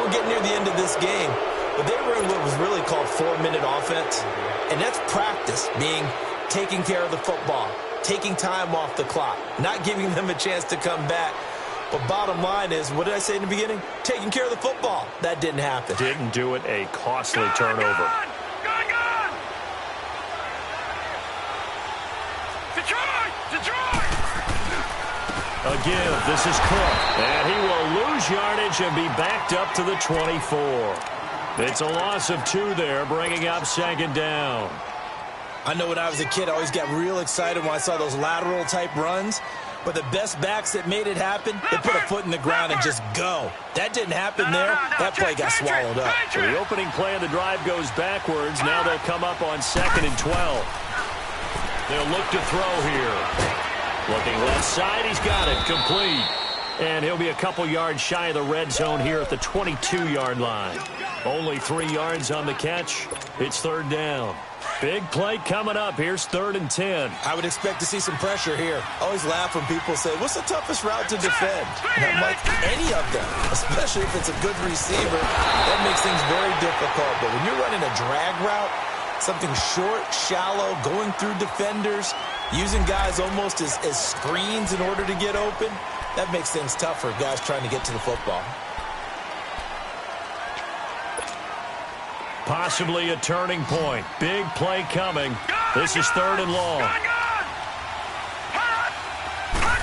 We're getting near the end of this game, but they were in what was really called 4-minute offense, and that's practice, being taking care of the football, taking time off the clock, not giving them a chance to come back. But bottom line is, what did I say in the beginning? Taking care of the football. That didn't happen. Didn't do it. A costly turnover. Gone! Detroit! A give. This is Cook. And he will lose yardage and be backed up to the 24. It's a loss of 2 there, bringing up second down. I know when I was a kid, I always got real excited when I saw those lateral-type runs. But the best backs that made it happen, they put a foot in the ground and just go. That didn't happen there. That play got swallowed up. So the opening play of the drive goes backwards. Now they'll come up on 2nd and 12. They'll look to throw here. Looking left side, he's got it. Complete. And he'll be a couple yards shy of the red zone here at the 22-yard line. Only 3 yards on the catch. It's 3rd down. Big play coming up. Here's 3rd and 10. I would expect to see some pressure here. I always laugh when people say, what's the toughest route to defend? And I'm like, any of them, especially if it's a good receiver. That makes things very difficult. But when you're running a drag route, something short, shallow, going through defenders, using guys almost as screens in order to get open, that makes things tough for guys trying to get to the football. Possibly a turning point. Big play coming. This is 3rd and long.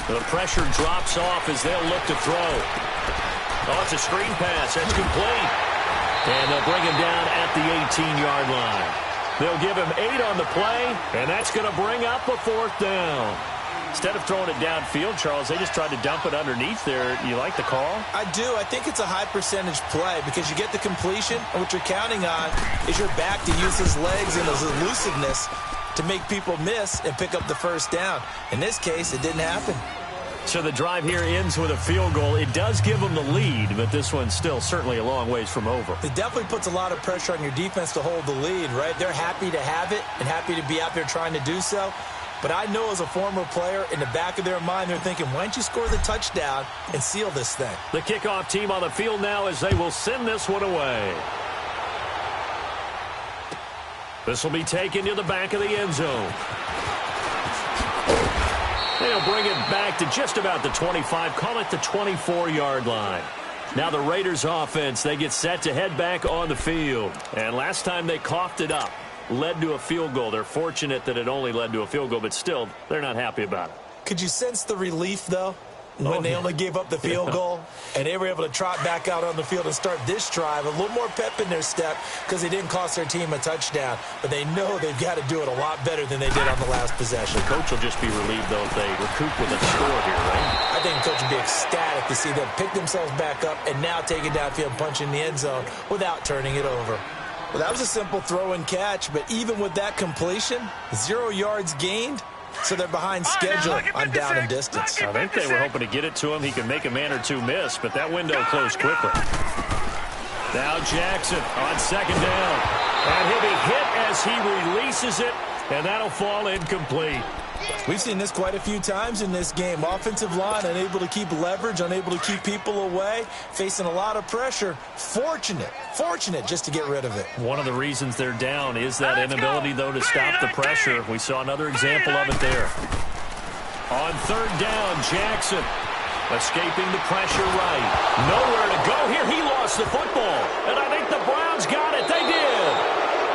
The pressure drops off as they'll look to throw. Oh, it's a screen pass. That's complete. And they'll bring him down at the 18-yard line. They'll give him 8 on the play, and that's going to bring up a 4th down. Instead of throwing it downfield, Charles, they just tried to dump it underneath there. You like the call? I do. I think it's a high-percentage play because you get the completion, and what you're counting on is your back to use his legs and his elusiveness to make people miss and pick up the 1st down. In this case, it didn't happen. So the drive here ends with a field goal. It does give them the lead, but this one's still certainly a long ways from over. It definitely puts a lot of pressure on your defense to hold the lead, right? They're happy to have it and happy to be out there trying to do so. But I know as a former player, in the back of their mind, they're thinking, why don't you score the touchdown and seal this thing? The kickoff team on the field now as they will send this one away. This will be taken to the back of the end zone. They'll bring it back to just about the 25, call it the 24-yard line. Now the Raiders offense, they get set to head back on the field. And last time they coughed it up, led to a field goal. They're fortunate that it only led to a field goal, but still, they're not happy about it. Could you sense the relief, though, when they only gave up the field goal and they were able to trot back out on the field and start this drive? A little more pep in their step because they didn't cost their team a touchdown, but they know they've got to do it a lot better than they did on the last possession. The coach will just be relieved, though, if they recoup with a score here, right? I think the coach would be ecstatic to see them pick themselves back up and now take it downfield and punch in the end zone without turning it over. Well, that was a simple throw and catch, but even with that completion, 0 yards gained, so they're behind schedule on down and distance. I think they were hoping to get it to him. He can make a man or two miss, but that window closed quickly. Now Jackson on 2nd down. And he'll be hit as he releases it, and that'll fall incomplete. We've seen this quite a few times in this game. Offensive line unable to keep leverage, unable to keep people away, facing a lot of pressure. Fortunate just to get rid of it. One of the reasons they're down is that inability, though, to stop the pressure. We saw another example of it there. On 3rd down, Jackson escaping the pressure right. Nowhere to go here. He lost the football, and I think the Browns got it. They did.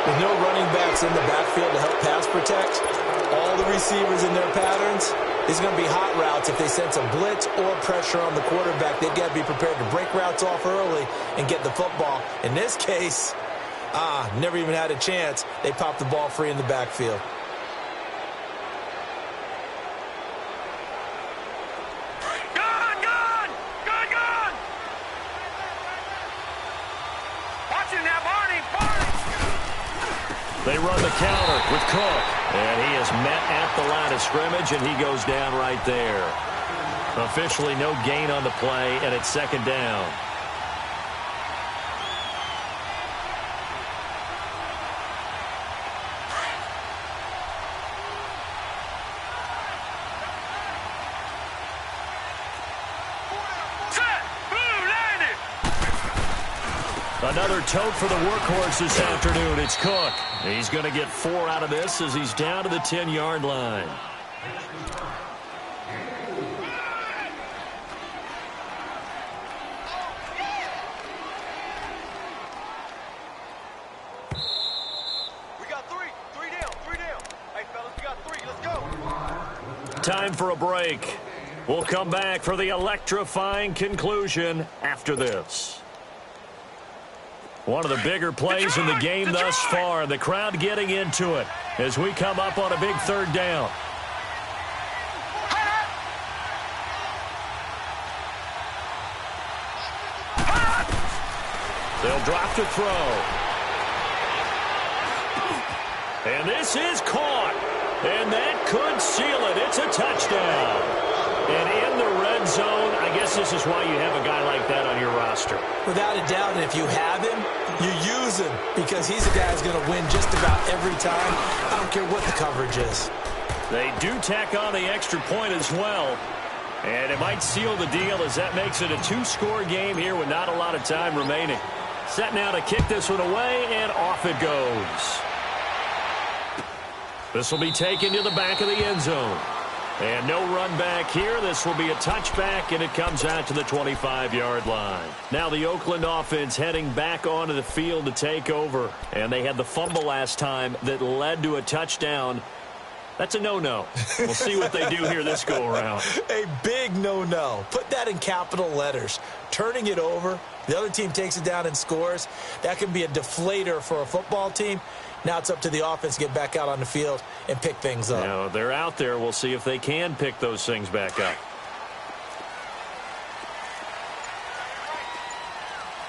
With no running backs in the backfield to help pass protect, all the receivers in their patterns, it's going to be hot routes. If they sense a blitz or pressure on the quarterback, they've got to be prepared to break routes off early and get the football. In this case, never even had a chance. They popped the ball free in the backfield. They run the counter with Cook. And he is met at the line of scrimmage, and he goes down right there. Officially no gain on the play, and it's second down. Another tote for the workhorse this afternoon. It's Cook. He's going to get 4 out of this as he's down to the 10-yard line. We got three down. Hey, fellas, we got 3. Let's go. Time for a break. We'll come back for the electrifying conclusion after this. One of the bigger plays in the game thus far. The crowd getting into it as we come up on a big third down. They'll drop to throw. And this is caught. And that could seal it. It's a touchdown. And in the red zone, I guess this is why you have a guy like that on your roster. Without a doubt, and if you have him, you use him because he's a guy who's going to win just about every time. I don't care what the coverage is. They do tack on the extra point as well. And it might seal the deal as that makes it a 2-score game here with not a lot of time remaining. Set now to kick this one away, and off it goes. This will be taken to the back of the end zone. And no run back here. This will be a touchback, and it comes out to the 25-yard line. Now the Oakland offense heading back onto the field to take over. And they had the fumble last time that led to a touchdown. That's a no-no. We'll see what they do here this go-around. A big no-no. Put that in capital letters. Turning it over, the other team takes it down and scores. That can be a deflator for a football team. Now it's up to the offense to get back out on the field and pick things up. Now, they're out there. We'll see if they can pick those things back up.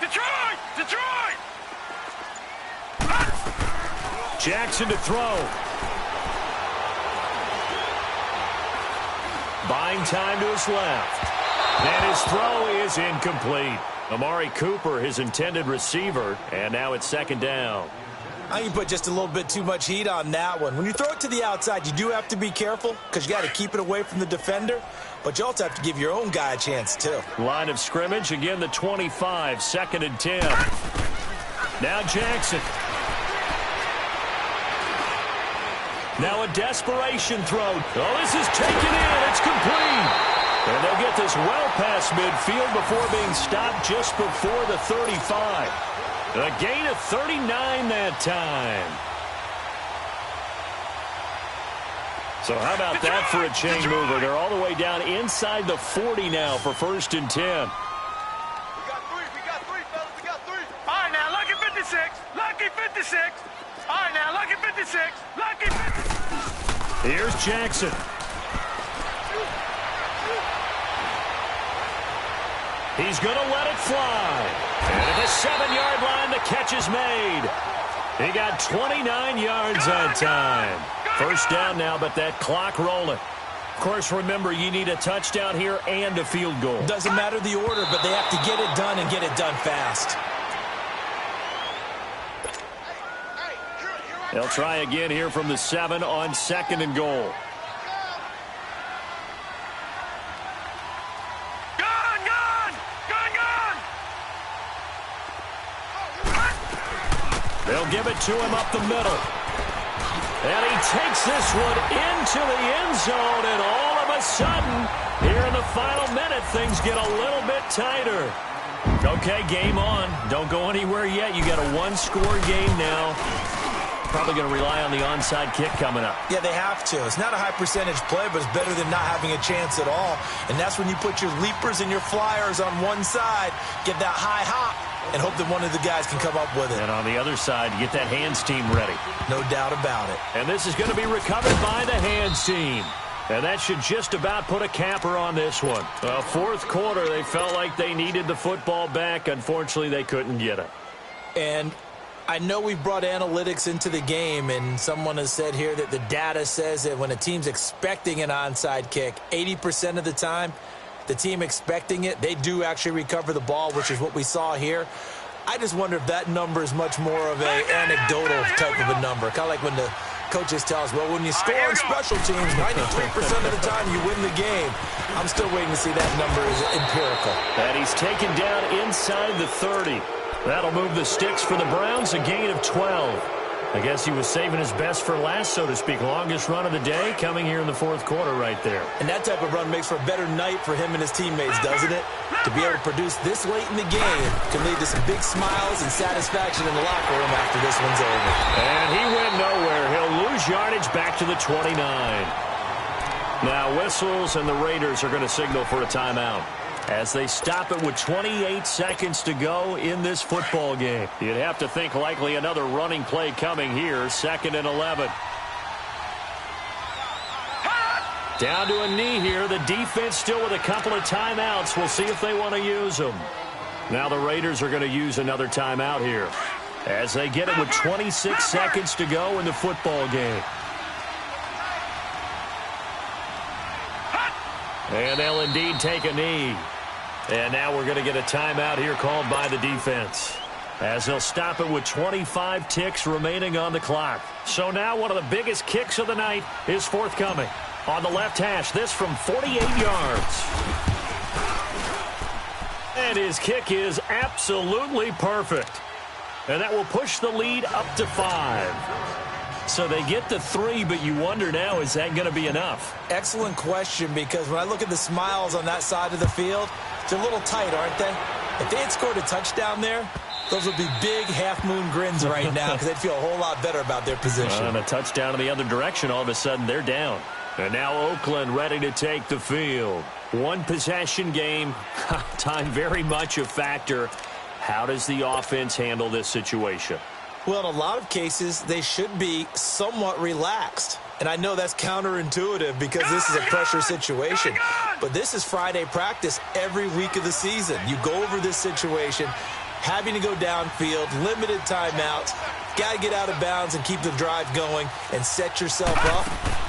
Detroit! Jackson to throw. Buying time to his left. And his throw is incomplete. Amari Cooper, his intended receiver, and now it's second down. I think you put just a little bit too much heat on that one. When you throw it to the outside, you do have to be careful because you got to keep it away from the defender, but you also have to give your own guy a chance too. Line of scrimmage, again the 25, second and 10. Now Jackson. Now a desperation throw. Oh, this is taken in. It's complete. And they'll get this well past midfield before being stopped just before the 35. A gain of 39 that time. So how about that for a chain mover? They're all the way down inside the 40 now for first and 10. We got three, fellas, we got 3. All right, now, lucky 56. Lucky 56. All right, now, lucky 56. Lucky 56. Here's Jackson. He's going to let it fly. And at the 7-yard line, the catch is made. He got 29 yards that time. First down now, but that clock rolling. Of course, remember, you need a touchdown here and a field goal. Doesn't matter the order, but they have to get it done and get it done fast. They'll try again here from the 7 on second and goal. They'll give it to him up the middle. And he takes this one into the end zone, and all of a sudden, here in the final minute, things get a little bit tighter. Okay, game on. Don't go anywhere yet. You got a 1-score game now. Probably going to rely on the onside kick coming up. Yeah, they have to. It's not a high percentage play, but it's better than not having a chance at all. And that's when you put your leapers and your flyers on one side, get that high hop, and hope that one of the guys can come up with it. And on the other side, you get that hands team ready. No doubt about it. And this is going to be recovered by the hands team. And that should just about put a capper on this one. Well, fourth quarter, they felt like they needed the football back. Unfortunately, they couldn't get it. And I know we've brought analytics into the game, and someone has said here that the data says that when a team's expecting an onside kick, 80% of the time, the team expecting it, they do actually recover the ball, which is what we saw here. I just wonder if that number is much more of an anecdotal type of a number, kind of like when the coaches tell us, well, when you score on special teams, 93% of the time you win the game. I'm still waiting to see that number is empirical. And he's taken down inside the 30. That'll move the sticks for the Browns, a gain of 12. I guess he was saving his best for last, so to speak. Longest run of the day coming here in the fourth quarter right there. And that type of run makes for a better night for him and his teammates, doesn't it? To be able to produce this late in the game can lead to some big smiles and satisfaction in the locker room after this one's over. And he went nowhere. He'll lose yardage back to the 29. Now whistles, and the Raiders are going to signal for a timeout as they stop it with 28 seconds to go in this football game. You'd have to think likely another running play coming here, 2nd and 11. Down to a knee here. The defense still with a couple of timeouts. We'll see if they want to use them. Now the Raiders are going to use another timeout here as they get it with 26 seconds to go in the football game. And they'll indeed take a knee. And now we're going to get a timeout here called by the defense as they'll stop it with 25 ticks remaining on the clock. So now one of the biggest kicks of the night is forthcoming. On the left hash, this from 48 yards. And his kick is absolutely perfect. And that will push the lead up to 5. So they get to 3, but you wonder now, is that going to be enough? Excellent question, because when I look at the smiles on that side of the field, they're a little tight, aren't they? If they had scored a touchdown there, those would be big half-moon grins right now because they'd feel a whole lot better about their position. And a touchdown in the other direction, all of a sudden they're down. And now Oakland ready to take the field. One possession game, time very much a factor. How does the offense handle this situation? Well, in a lot of cases, they should be somewhat relaxed. And I know that's counterintuitive because this is a pressure situation. But this is Friday practice every week of the season. You go over this situation, having to go downfield, limited timeouts, got to get out of bounds and keep the drive going and set yourself up.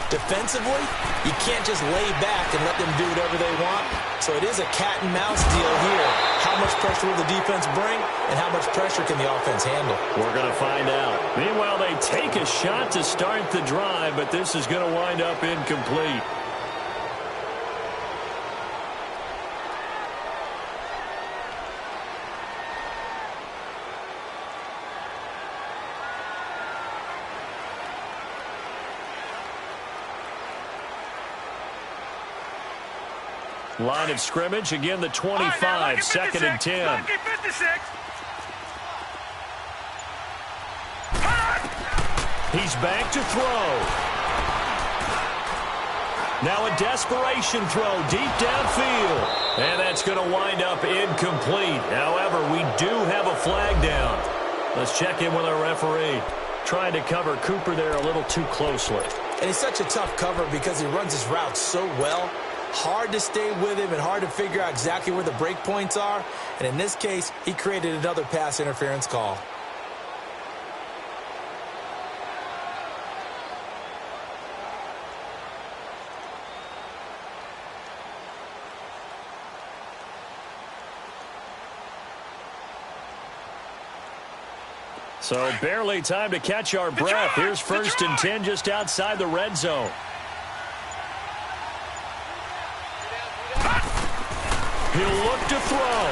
Defensively, you can't just lay back and let them do whatever they want. So it is a cat and mouse deal here. How much pressure will the defense bring, and how much pressure can the offense handle? We're going to find out. Meanwhile, they take a shot to start the drive, but this is going to wind up incomplete. Line of scrimmage, again the 25, right, 2nd and 10. He's back to throw. Now a desperation throw deep downfield. And that's going to wind up incomplete. However, we do have a flag down. Let's check in with our referee. Trying to cover Cooper there a little too closely. And it's such a tough cover because he runs his route so well. Hard to stay with him and hard to figure out exactly where the break points are. And in this case, he created another pass interference call. So barely time to catch our breath. Here's 1st and 10 just outside the red zone. He'll look to throw.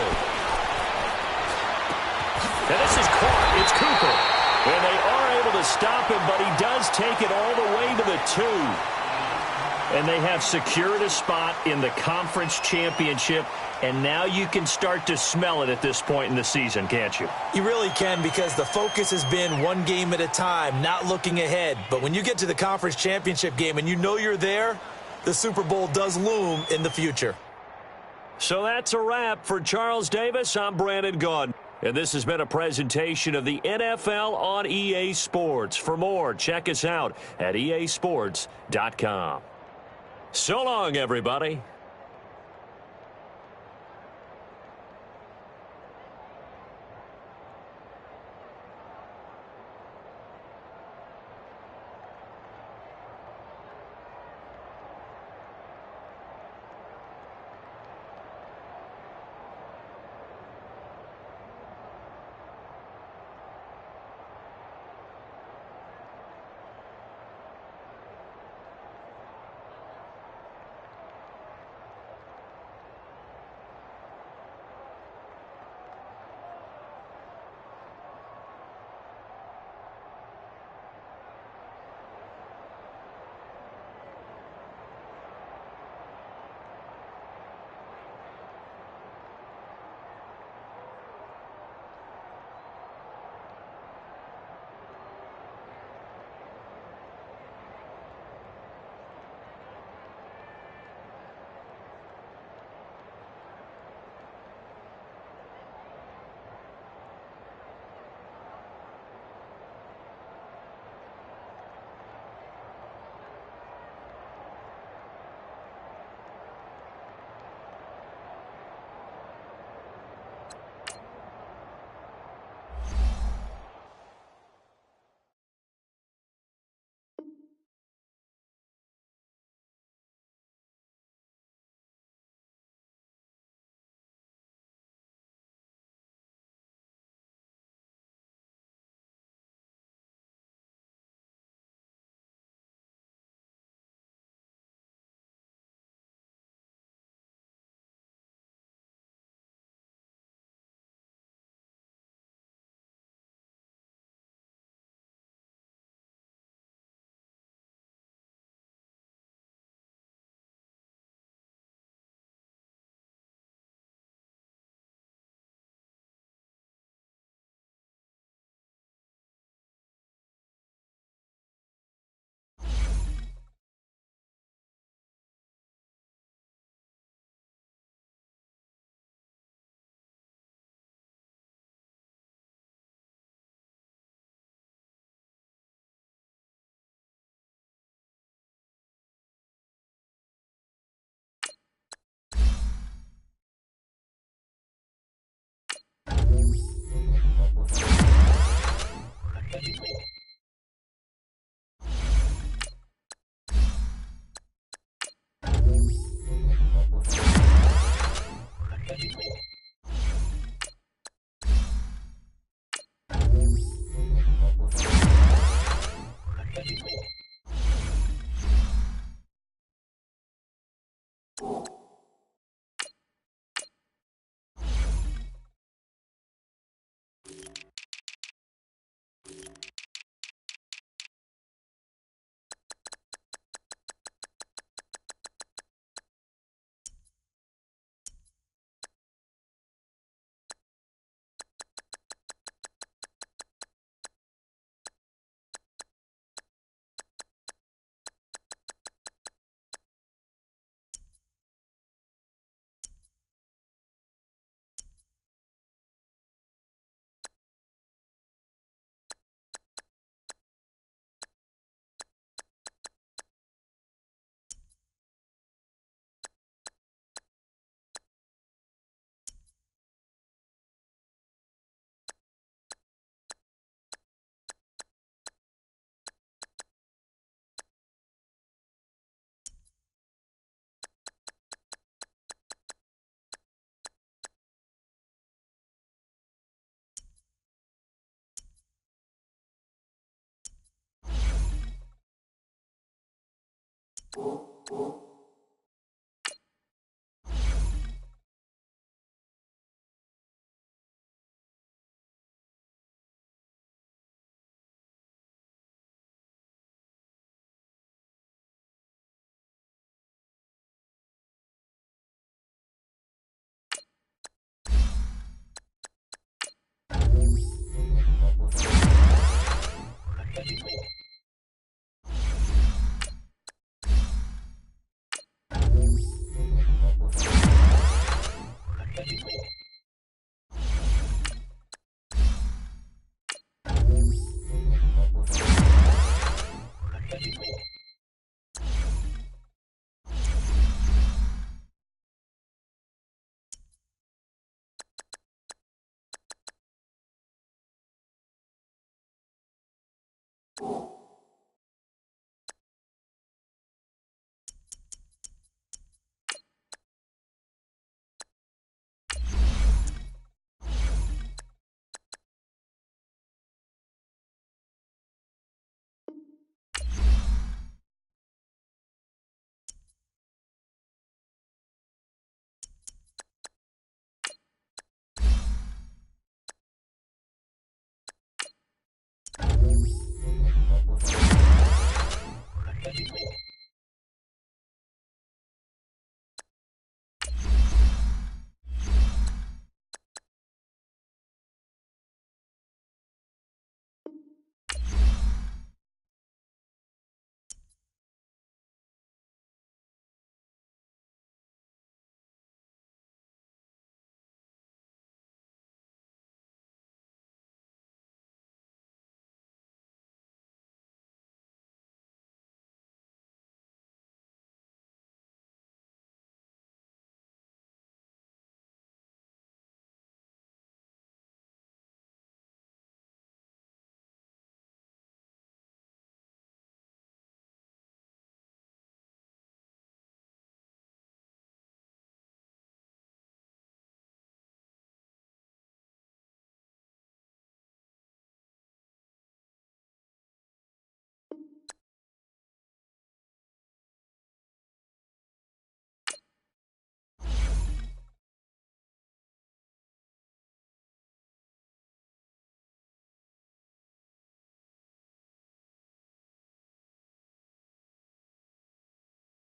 And this is caught. It's Cooper. And they are able to stop him, but he does take it all the way to the 2. And they have secured a spot in the conference championship. And now you can start to smell it at this point in the season, can't you? You really can, because the focus has been one game at a time, not looking ahead. But when you get to the conference championship game and you know you're there, the Super Bowl does loom in the future. So that's a wrap for Charles Davis. I'm Brandon Gaudin. And this has been a presentation of the NFL on EA Sports. For more, check us out at easports.com. So long, everybody. you